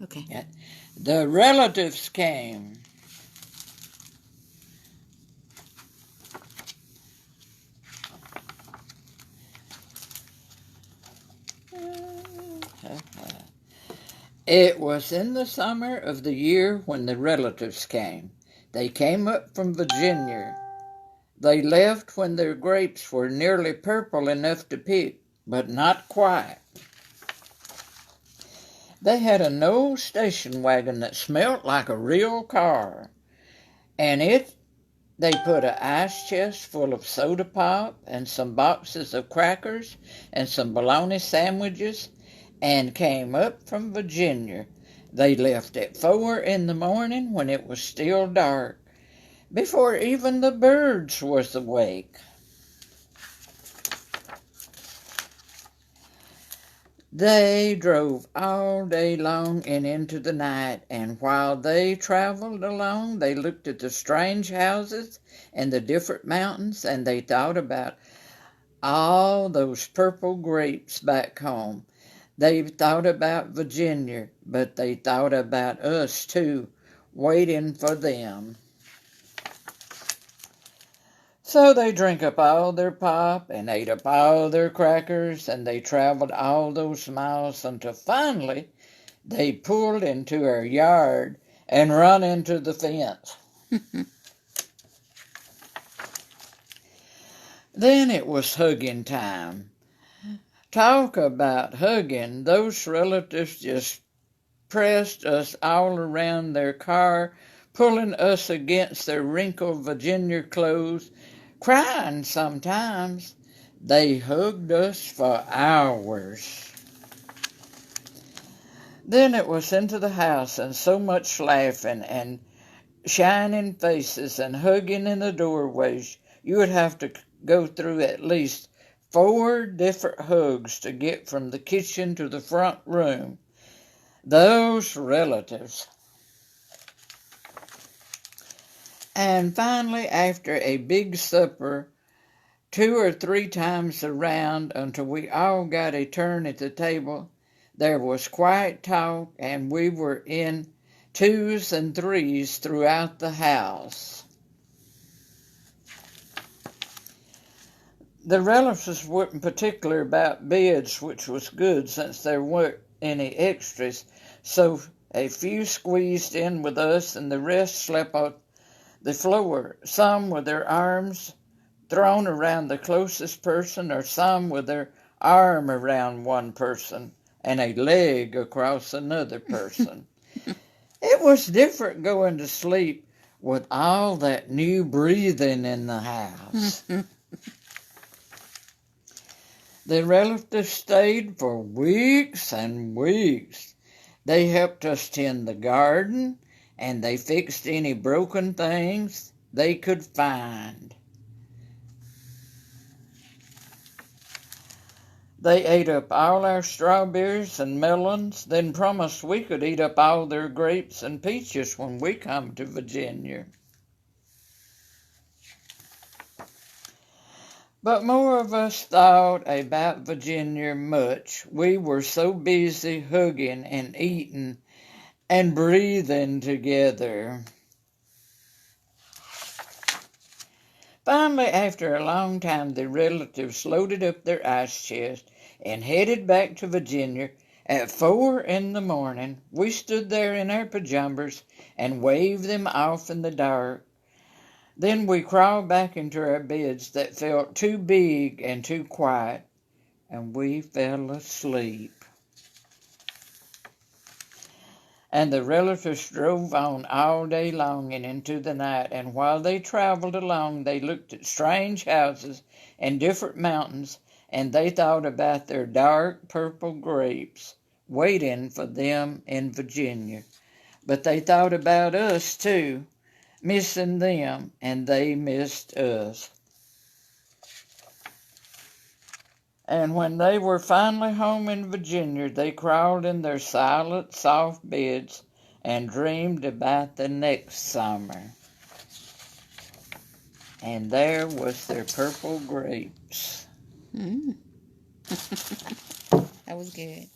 Okay. Yeah. The relatives came. It was in the summer of the year when the relatives came. They came up from Virginia. They left when their grapes were nearly purple enough to pick, but not quite. They had an old station wagon that smelt like a real car, and they put an ice chest full of soda pop and some boxes of crackers and some bologna sandwiches and came up from Virginia. They left at 4 in the morning when it was still dark, before even the birds was awake. They drove all day long and into the night, and while they traveled along, they looked at the strange houses and the different mountains, and they thought about all those purple grapes back home. They thought about Virginia, but they thought about us too, waiting for them. So they drank up all their pop and ate up all their crackers, and they traveled all those miles until finally they pulled into our yard and run into the fence. Then it was hugging time. Talk about hugging. Those relatives just pressed us all around their car, pulling us against their wrinkled Virginia clothes, crying sometimes. They hugged us for hours. Then it was into the house, and so much laughing and shining faces and hugging in the doorways. You would have to go through at least 4 different hugs to get from the kitchen to the front room. Those relatives. And finally, after a big supper, 2 or 3 times around until we all got a turn at the table, there was quiet talk, and we were in 2s and 3s throughout the house. The relatives weren't particular about beds, which was good since there weren't any extras, so a few squeezed in with us and the rest slept on the floor, some with their arms thrown around the closest person, or some with their arm around one person and a leg across another person. It was different going to sleep with all that new breathing in the house. The relatives stayed for weeks and weeks. They helped us tend the garden, and they fixed any broken things they could find. They ate up all our strawberries and melons, then promised we could eat up all their grapes and peaches when we come to Virginia. But more of us thought about Virginia much. We were so busy hugging and eating and breathing together. Finally, after a long time, the relatives loaded up their ice chest and headed back to Virginia at 4 in the morning. We stood there in our pajamas and waved them off in the dark. Then we crawled back into our beds that felt too big and too quiet, and we fell asleep. And the relatives drove on all day long and into the night, and while they traveled along, they looked at strange houses and different mountains, and they thought about their dark purple grapes waiting for them in Virginia. But they thought about us too, missing them, and they missed us. And when they were finally home in Virginia, they crawled in their silent, soft beds and dreamed about the next summer. And there was their purple grapes. That was good.